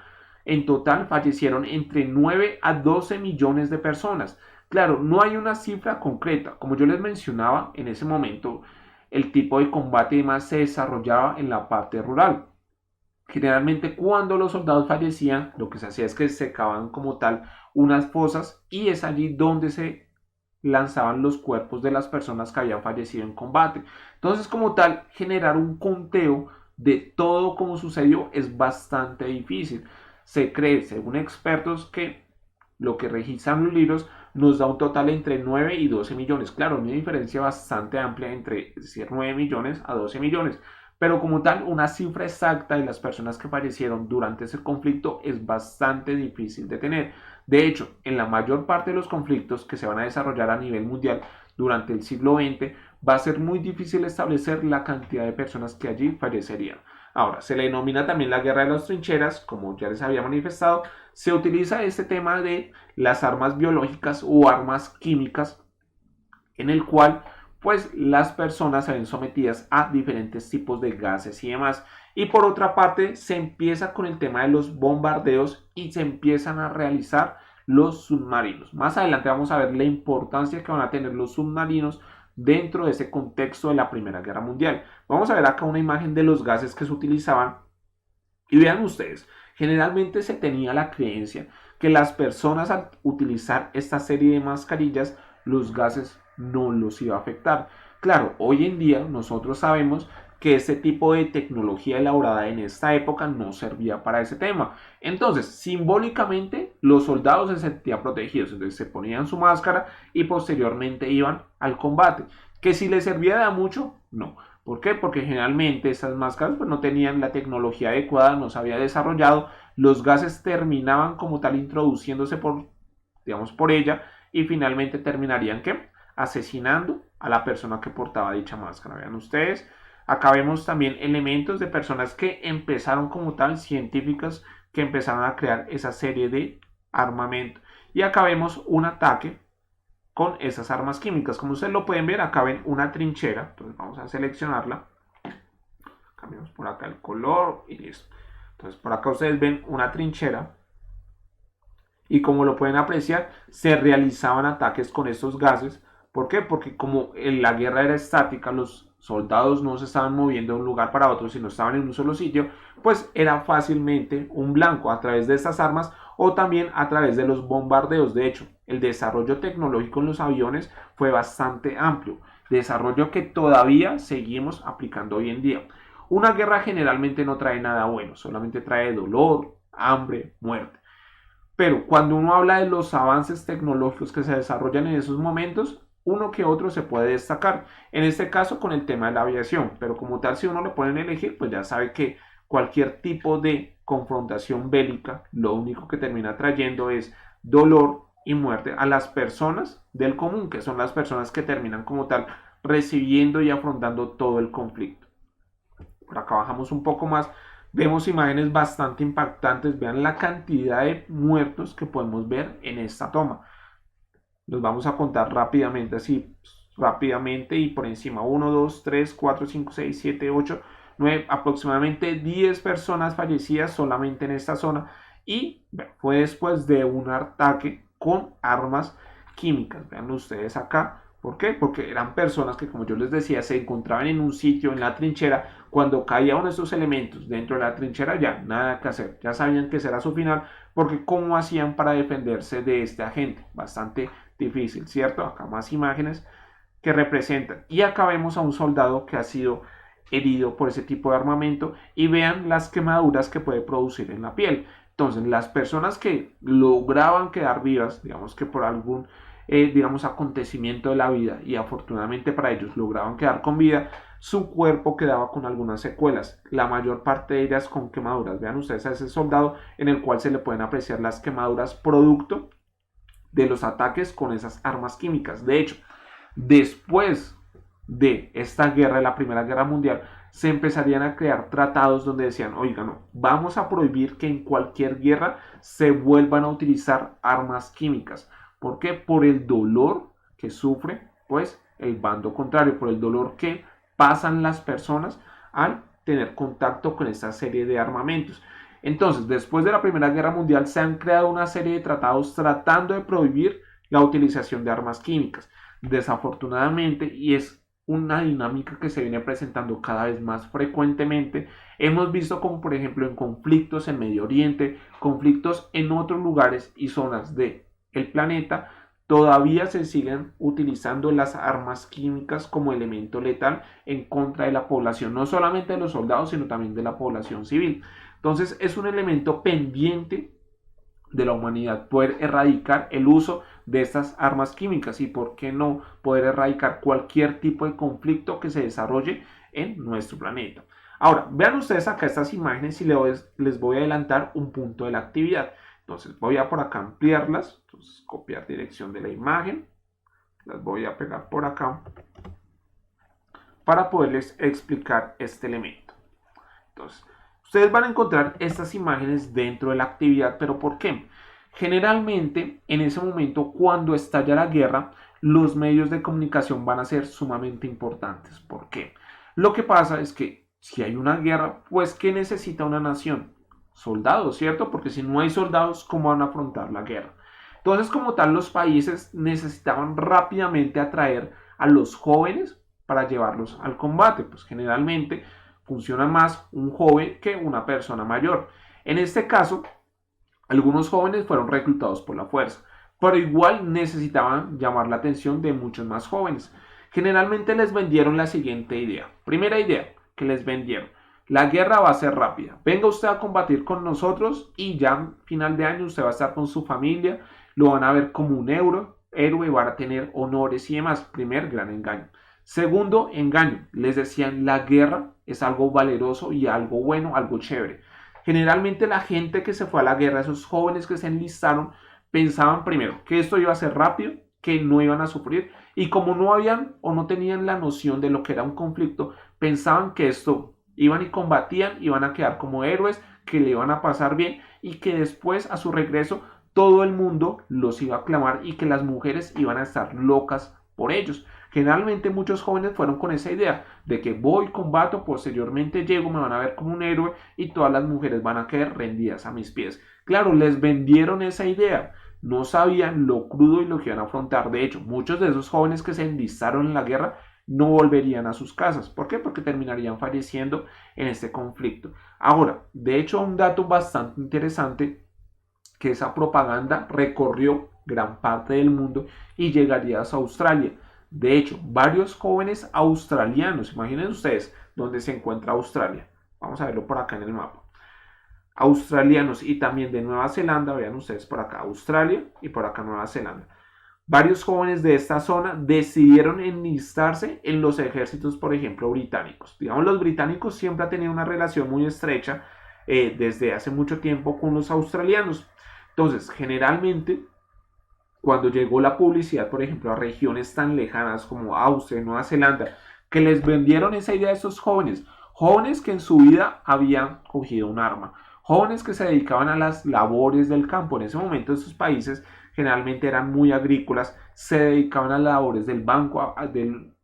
en total fallecieron entre 9 a 12 millones de personas. Claro, no hay una cifra concreta. Como yo les mencionaba, en ese momento el tipo de combate más se desarrollaba en la parte rural. Generalmente cuando los soldados fallecían, lo que se hacía es que se cavaban como tal unas fosas y es allí donde se lanzaban los cuerpos de las personas que habían fallecido en combate. Entonces, como tal, generar un conteo de todo como sucedió es bastante difícil. Se cree, según expertos, que lo que registran los libros nos da un total entre 9 y 12 millones. Claro, una diferencia bastante amplia entre decir 9 millones a 12 millones. Pero como tal, una cifra exacta de las personas que fallecieron durante ese conflicto es bastante difícil de tener. De hecho, en la mayor parte de los conflictos que se van a desarrollar a nivel mundial durante el siglo XX, va a ser muy difícil establecer la cantidad de personas que allí fallecerían. Ahora, se le denomina también la guerra de las trincheras, como ya les había manifestado. Se utiliza este tema de las armas biológicas o armas químicas, en el cual pues las personas se ven sometidas a diferentes tipos de gases y demás. Y por otra parte se empieza con el tema de los bombardeos y se empiezan a realizar los submarinos. Más adelante vamos a ver la importancia que van a tener los submarinos dentro de ese contexto de la Primera Guerra Mundial. Vamos a ver acá una imagen de los gases que se utilizaban y vean ustedes, generalmente se tenía la creencia que las personas al utilizar esta serie de mascarillas, los gases no los iba a afectar. Claro, hoy en día nosotros sabemos que este tipo de tecnología elaborada en esta época no servía para ese tema. Entonces, simbólicamente, los soldados se sentían protegidos, entonces se ponían su máscara y posteriormente iban al combate. Que si les servía de mucho, no. ¿Por qué? Porque generalmente esas máscaras pues, no tenían la tecnología adecuada, no se había desarrollado, los gases terminaban como tal introduciéndose por, digamos, por ella y finalmente terminarían ¿qué? Asesinando a la persona que portaba dicha máscara. Vean ustedes, acá vemos también elementos de personas que empezaron como tal, científicas que empezaron a crear esa serie de armamento. Y acá vemos un ataque con esas armas químicas. Como ustedes lo pueden ver, acá ven una trinchera. Entonces vamos a seleccionarla. Cambiamos por acá el color y listo. Entonces por acá ustedes ven una trinchera. Y como lo pueden apreciar, se realizaban ataques con estos gases. ¿Por qué? Porque como la guerra era estática, los soldados no se estaban moviendo de un lugar para otro, sino estaban en un solo sitio, pues era fácilmente un blanco a través de estas armas o también a través de los bombardeos. De hecho, el desarrollo tecnológico en los aviones fue bastante amplio, desarrollo que todavía seguimos aplicando hoy en día. Una guerra generalmente no trae nada bueno, solamente trae dolor, hambre, muerte. Pero cuando uno habla de los avances tecnológicos que se desarrollan en esos momentos, uno que otro se puede destacar. En este caso con el tema de la aviación, pero como tal si uno le ponen a elegir, pues ya sabe que cualquier tipo de confrontación bélica, lo único que termina trayendo es dolor y muerte a las personas del común, que son las personas que terminan como tal recibiendo y afrontando todo el conflicto. Por acá bajamos un poco más, vemos imágenes bastante impactantes. Vean la cantidad de muertos que podemos ver en esta toma. Los vamos a contar rápidamente, así rápidamente y por encima. 1, 2, 3, 4, 5, 6, 7, 8, 9, aproximadamente 10 personas fallecidas solamente en esta zona. Y bueno, fue después de un ataque con armas químicas. Vean ustedes acá. ¿Por qué? Porque eran personas que, como yo les decía, se encontraban en un sitio, en la trinchera. Cuando caía uno de estos elementos dentro de la trinchera, ya nada que hacer. Ya sabían que ese era su final, porque ¿cómo hacían para defenderse de este agente? Bastante difícil, ¿cierto? Acá más imágenes que representan. Y acá vemos a un soldado que ha sido herido por ese tipo de armamento y vean las quemaduras que puede producir en la piel. Entonces, las personas que lograban quedar vivas, digamos que por algún digamos, acontecimiento de la vida y afortunadamente para ellos lograban quedar con vida, su cuerpo quedaba con algunas secuelas, la mayor parte de ellas con quemaduras. Vean ustedes a ese soldado en el cual se le pueden apreciar las quemaduras producto de los ataques con esas armas químicas. De hecho, después de esta guerra, de la Primera Guerra Mundial, se empezarían a crear tratados donde decían, oiga, no, vamos a prohibir que en cualquier guerra se vuelvan a utilizar armas químicas. ¿Por qué? Por el dolor que sufre, pues, el bando contrario, por el dolor que pasan las personas al tener contacto con esta serie de armamentos. Entonces, después de la Primera Guerra Mundial, se han creado una serie de tratados tratando de prohibir la utilización de armas químicas. Desafortunadamente, y es una dinámica que se viene presentando cada vez más frecuentemente, hemos visto como por ejemplo en conflictos en Medio Oriente, conflictos en otros lugares y zonas del planeta, todavía se siguen utilizando las armas químicas como elemento letal en contra de la población, no solamente de los soldados, sino también de la población civil. Entonces es un elemento pendiente de la humanidad poder erradicar el uso de estas armas químicas y por qué no poder erradicar cualquier tipo de conflicto que se desarrolle en nuestro planeta. Ahora, vean ustedes acá estas imágenes y les voy a adelantar un punto de la actividad. Entonces voy a por acá ampliarlas, entonces copiar dirección de la imagen, las voy a pegar por acá para poderles explicar este elemento. Entonces, ustedes van a encontrar estas imágenes dentro de la actividad, pero ¿por qué? Generalmente, en ese momento, cuando estalla la guerra, los medios de comunicación van a ser sumamente importantes. ¿Por qué? Lo que pasa es que si hay una guerra, pues ¿qué necesita una nación? Soldados, ¿cierto? Porque si no hay soldados, ¿cómo van a afrontar la guerra? Entonces, como tal, los países necesitaban rápidamente atraer a los jóvenes para llevarlos al combate. Pues generalmente funciona más un joven que una persona mayor. En este caso, algunos jóvenes fueron reclutados por la fuerza, pero igual necesitaban llamar la atención de muchos más jóvenes. Generalmente les vendieron la siguiente idea. Primera idea que les vendieron: la guerra va a ser rápida. Venga usted a combatir con nosotros y ya a final de año usted va a estar con su familia, lo van a ver como un héroe, van a tener honores y demás. Primer gran engaño. Segundo engaño, les decían la guerra es algo valeroso y algo bueno, algo chévere. Generalmente la gente que se fue a la guerra, esos jóvenes que se enlistaron, pensaban primero que esto iba a ser rápido, que no iban a sufrir, y como no habían o no tenían la noción de lo que era un conflicto, pensaban que esto iban y combatían, iban a quedar como héroes, que le iban a pasar bien y que después a su regreso todo el mundo los iba a aclamar y que las mujeres iban a estar locas por ellos. Generalmente muchos jóvenes fueron con esa idea de que voy, combato, posteriormente llego, me van a ver como un héroe y todas las mujeres van a quedar rendidas a mis pies. Claro, les vendieron esa idea. No sabían lo crudo y lo que iban a afrontar. De hecho, muchos de esos jóvenes que se enlistaron en la guerra no volverían a sus casas. ¿Por qué? Porque terminarían falleciendo en este conflicto. Ahora, de hecho, un dato bastante interesante, que esa propaganda recorrió gran parte del mundo y llegaría hasta Australia. De hecho, varios jóvenes australianos, imaginen ustedes dónde se encuentra Australia. Vamos a verlo por acá en el mapa. Australianos y también de Nueva Zelanda, vean ustedes por acá Australia y por acá Nueva Zelanda. Varios jóvenes de esta zona decidieron enlistarse en los ejércitos, por ejemplo, británicos. Digamos, los británicos siempre han tenido una relación muy estrecha desde hace mucho tiempo con los australianos. Entonces, generalmente, cuando llegó la publicidad, por ejemplo, a regiones tan lejanas como Austria y Nueva Zelanda, que les vendieron esa idea a esos jóvenes, jóvenes que en su vida habían cogido un arma, jóvenes que se dedicaban a las labores del campo. En ese momento esos países generalmente eran muy agrícolas, se dedicaban a las labores del banco,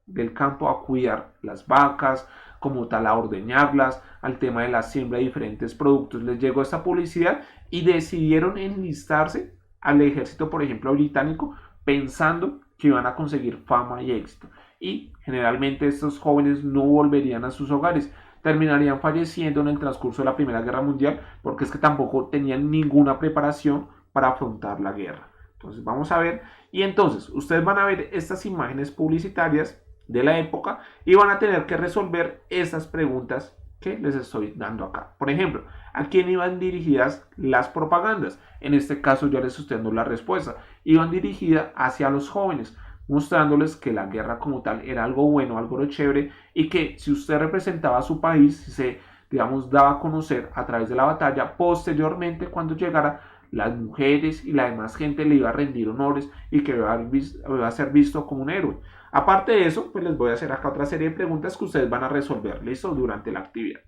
del campo, a cuidar las vacas, como tal a ordeñarlas, al tema de la siembra de diferentes productos. Les llegó esta publicidad y decidieron enlistarse al ejército, por ejemplo, británico, pensando que iban a conseguir fama y éxito. Y generalmente estos jóvenes no volverían a sus hogares, terminarían falleciendo en el transcurso de la Primera Guerra Mundial, porque es que tampoco tenían ninguna preparación para afrontar la guerra. Entonces vamos a ver, y entonces ustedes van a ver estas imágenes publicitarias de la época y van a tener que resolver estas preguntas que les estoy dando acá. Por ejemplo, ¿a quién iban dirigidas las propagandas? En este caso yo les estoy dando la respuesta. Iban dirigidas hacia los jóvenes, mostrándoles que la guerra como tal era algo bueno, algo chévere, y que si usted representaba a su país, se, digamos, daba a conocer a través de la batalla, posteriormente cuando llegara, las mujeres y la demás gente le iba a rendir honores y que iba a ser visto como un héroe. Aparte de eso, pues les voy a hacer acá otra serie de preguntas que ustedes van a resolver, ¿listo? Durante la actividad.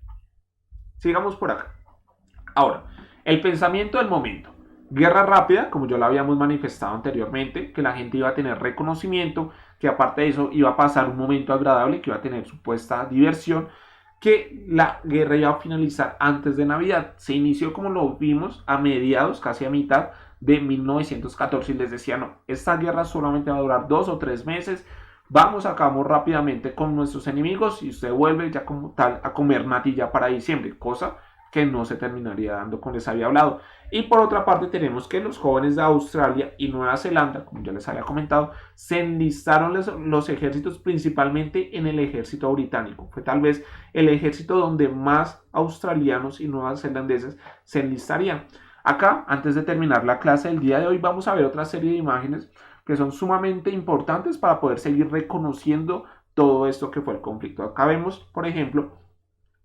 Sigamos por acá. Ahora, el pensamiento del momento. Guerra rápida, como ya lo habíamos manifestado anteriormente, que la gente iba a tener reconocimiento, que aparte de eso iba a pasar un momento agradable, que iba a tener supuesta diversión, que la guerra iba a finalizar antes de Navidad. Se inició, como lo vimos, a mediados, casi a mitad de 1914, y les decía, no, esta guerra solamente va a durar 2 o 3 meses, vamos, acabamos rápidamente con nuestros enemigos y usted vuelve ya como tal a comer natilla para diciembre, cosa que no se terminaría dando como les había hablado. Y por otra parte tenemos que los jóvenes de Australia y Nueva Zelanda, como ya les había comentado, se enlistaron los ejércitos principalmente en el ejército británico. Fue tal vez el ejército donde más australianos y neozelandeses se enlistarían. Acá, antes de terminar la clase del día de hoy, vamos a ver otra serie de imágenes que son sumamente importantes para poder seguir reconociendo todo esto que fue el conflicto. Acá vemos, por ejemplo,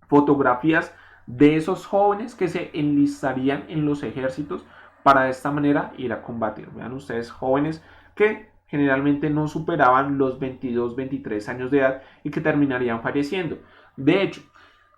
fotografías de esos jóvenes que se enlistarían en los ejércitos para de esta manera ir a combatir. Vean ustedes, jóvenes que generalmente no superaban los 22, 23 años de edad y que terminarían falleciendo. De hecho,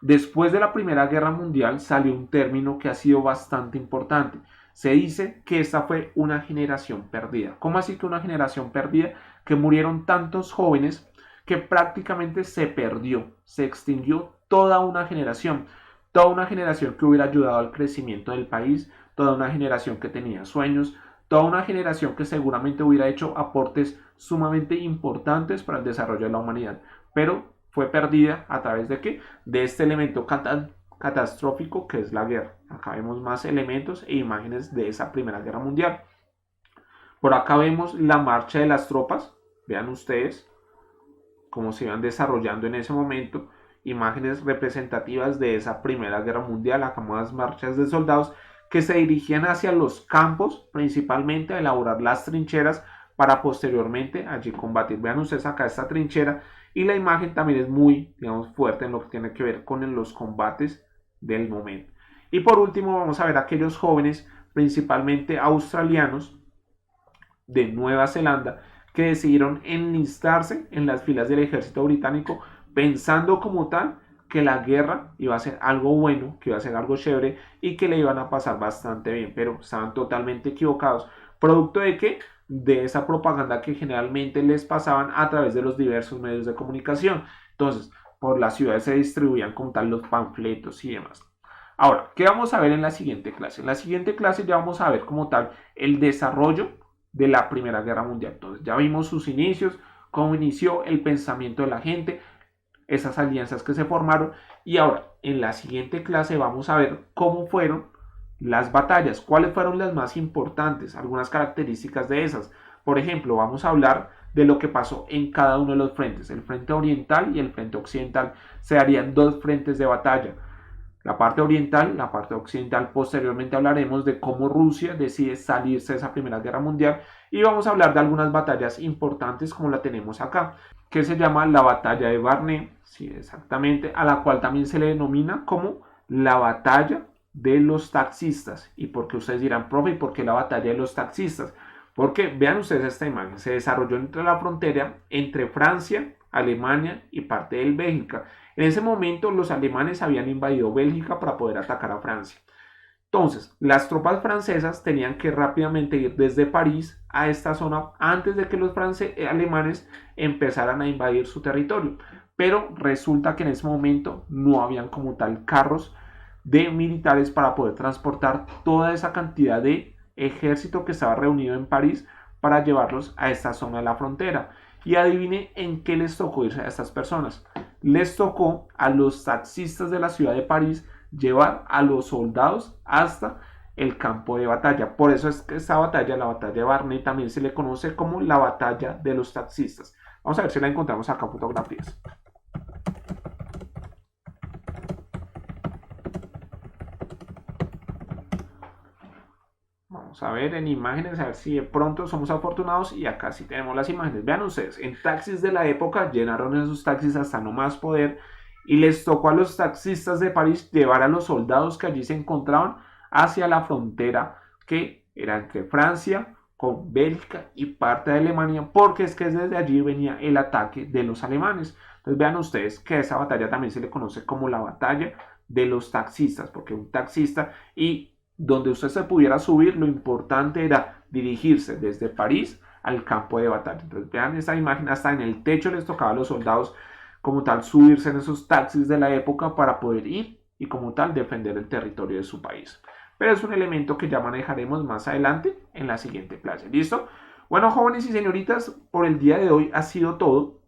Después de la Primera Guerra Mundial salió un término que ha sido bastante importante. Se dice que esta fue una generación perdida. ¿Cómo así que una generación perdida? Que murieron tantos jóvenes que prácticamente se perdió, se extinguió toda una generación que hubiera ayudado al crecimiento del país, toda una generación que tenía sueños, toda una generación que seguramente hubiera hecho aportes sumamente importantes para el desarrollo de la humanidad, pero fue perdida a través de qué? De este elemento catastrófico que es la guerra. Acá vemos más elementos e imágenes de esa Primera Guerra Mundial. Por acá vemos la marcha de las tropas, vean ustedes cómo se iban desarrollando en ese momento, imágenes representativas de esa Primera Guerra Mundial, acá más marchas de soldados que se dirigían hacia los campos, principalmente a elaborar las trincheras para posteriormente allí combatir. Vean ustedes acá esta trinchera y la imagen también es muy, digamos, fuerte en lo que tiene que ver con los combates del momento. Y por último vamos a ver a aquellos jóvenes, principalmente australianos de Nueva Zelanda, que decidieron enlistarse en las filas del ejército británico pensando como tal que la guerra iba a ser algo bueno, que iba a ser algo chévere y que le iban a pasar bastante bien, pero estaban totalmente equivocados. ¿Producto de qué? De esa propaganda que generalmente les pasaban a través de los diversos medios de comunicación. Entonces, por las ciudades se distribuían como tal los panfletos y demás. Ahora, ¿qué vamos a ver en la siguiente clase? En la siguiente clase ya vamos a ver como tal el desarrollo de la Primera Guerra Mundial. Entonces, ya vimos sus inicios, cómo inició el pensamiento de la gente, esas alianzas que se formaron, y ahora en la siguiente clase vamos a ver cómo fueron las batallas, cuáles fueron las más importantes, algunas características de esas. Por ejemplo, vamos a hablar de lo que pasó en cada uno de los frentes, el frente oriental y el frente occidental. Se harían dos frentes de batalla, la parte oriental, la parte occidental. Posteriormente hablaremos de cómo Rusia decide salirse de esa Primera Guerra Mundial y vamos a hablar de algunas batallas importantes como la tenemos acá, que se llama la batalla de Barnet, sí, exactamente, a la cual también se le denomina como la batalla de los taxistas. ¿Y por qué ustedes dirán, profe, y por qué la batalla de los taxistas? Porque vean ustedes esta imagen, se desarrolló entre la frontera entre Francia, Alemania y parte de Bélgica. En ese momento los alemanes habían invadido Bélgica para poder atacar a Francia. Entonces, las tropas francesas tenían que rápidamente ir desde París a esta zona antes de que los alemanes empezaran a invadir su territorio. Pero resulta que en ese momento no habían como tal carros de militares para poder transportar toda esa cantidad de ejército que estaba reunido en París para llevarlos a esta zona de la frontera. Y adivine en qué les tocó irse a estas personas. Les tocó a los taxistas de la ciudad de París llevar a los soldados hasta el campo de batalla. Por eso es que esta batalla, la batalla de Barnet, también se le conoce como la batalla de los taxistas. Vamos a ver si la encontramos acá en fotografías. Vamos a ver en imágenes, a ver si de pronto somos afortunados y acá sí tenemos las imágenes. Vean ustedes, en taxis de la época llenaron esos taxis hasta no más poder y les tocó a los taxistas de París llevar a los soldados que allí se encontraban hacia la frontera que era entre Francia con Bélgica y parte de Alemania, porque es que desde allí venía el ataque de los alemanes. Entonces vean ustedes que a esa batalla también se le conoce como la batalla de los taxistas, porque un taxista y donde usted se pudiera subir, lo importante era dirigirse desde París al campo de batalla. Entonces vean esa imagen, hasta en el techo les tocaba a los soldados como tal subirse en esos taxis de la época para poder ir y como tal defender el territorio de su país. Pero es un elemento que ya manejaremos más adelante en la siguiente clase. ¿Listo? Bueno, jóvenes y señoritas, por el día de hoy ha sido todo.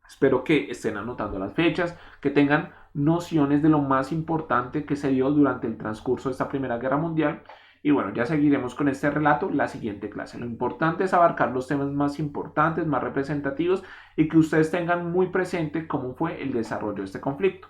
Espero que estén anotando las fechas, que tengan nociones de lo más importante que se dio durante el transcurso de esta Primera Guerra Mundial. Y bueno, ya seguiremos con este relato la siguiente clase. Lo importante es abarcar los temas más importantes, más representativos y que ustedes tengan muy presente cómo fue el desarrollo de este conflicto.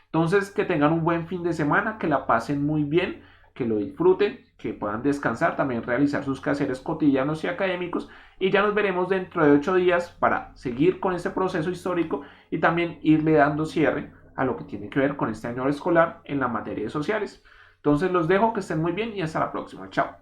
Entonces, que tengan un buen fin de semana, que la pasen muy bien, que lo disfruten, que puedan descansar, también realizar sus quehaceres cotidianos y académicos. Y ya nos veremos dentro de 8 días para seguir con este proceso histórico y también irle dando cierre a lo que tiene que ver con este año escolar en la materia de sociales. Entonces los dejo, que estén muy bien y hasta la próxima. Chao.